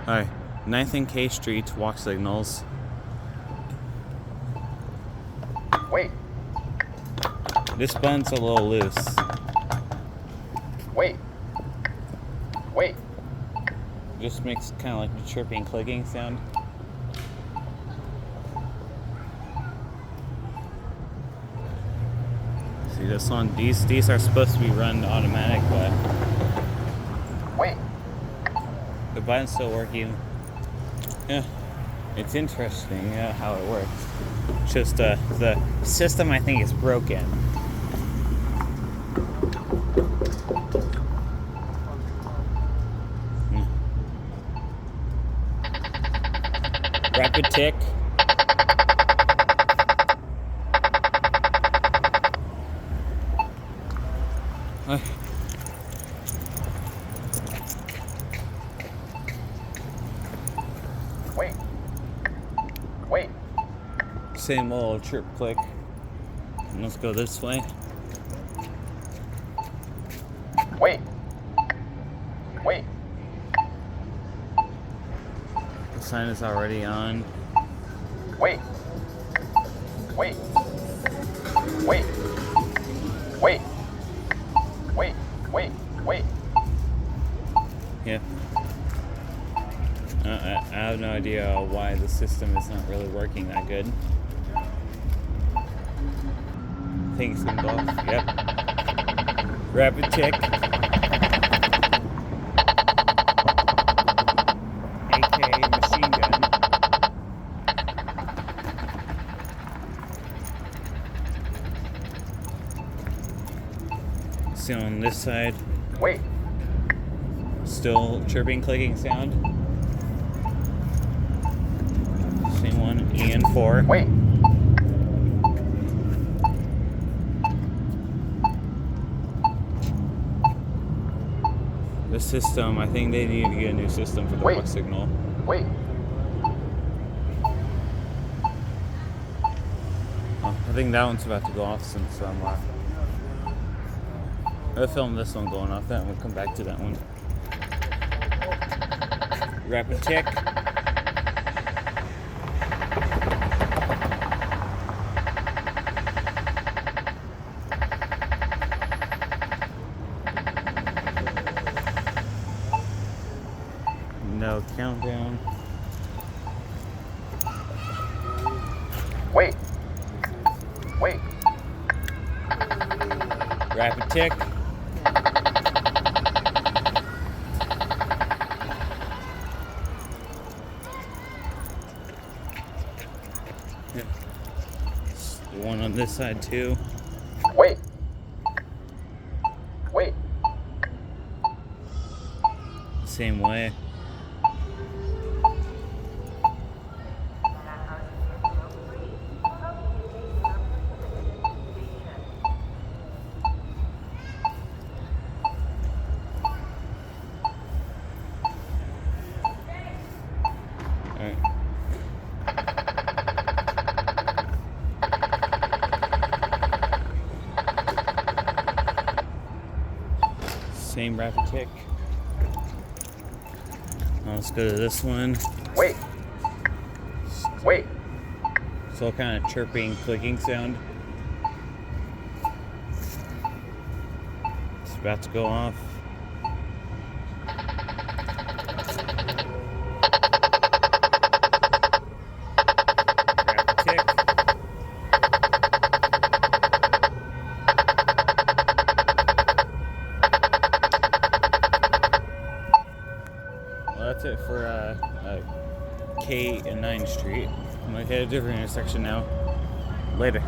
Hi, 9th and K Street, walk signals. Wait, This button's a little loose. wait, wait. Just makes kind of like a chirping, clicking sound. See this one? These are supposed to be run automatic, but Wait, the button's still working. Yeah, it's interesting how it works. Just the system, I think, is broken. Rapid tick. wait, wait, Same little chirp click. And let's go this way. wait, wait, The sign is already on. wait, wait, wait, wait, wait, wait, wait. Yeah. I have no idea why the system is not really working that good. I think it's gonna go off. Yep. Rapid tick. AK machine gun. See on this side, Wait, still chirping, clicking sound. Same one, EN4. wait, The system, I think they need to get a new system for the Wait. walk signal. wait. Oh, I think that one's about to go off since I'll film this one going off, then we'll come back to that one. Rapid tick. No countdown. Wait, wait, Rapid tick. Yeah. One on this side too. wait, wait, Same way. Alright. Same rapid tick. Now let's go to this one. wait, wait, Still kind of chirping, clicking sound. It's about to go off. Rapid tick. Well, that's it for K and 9th Street. I'm gonna hit a different intersection now. Later.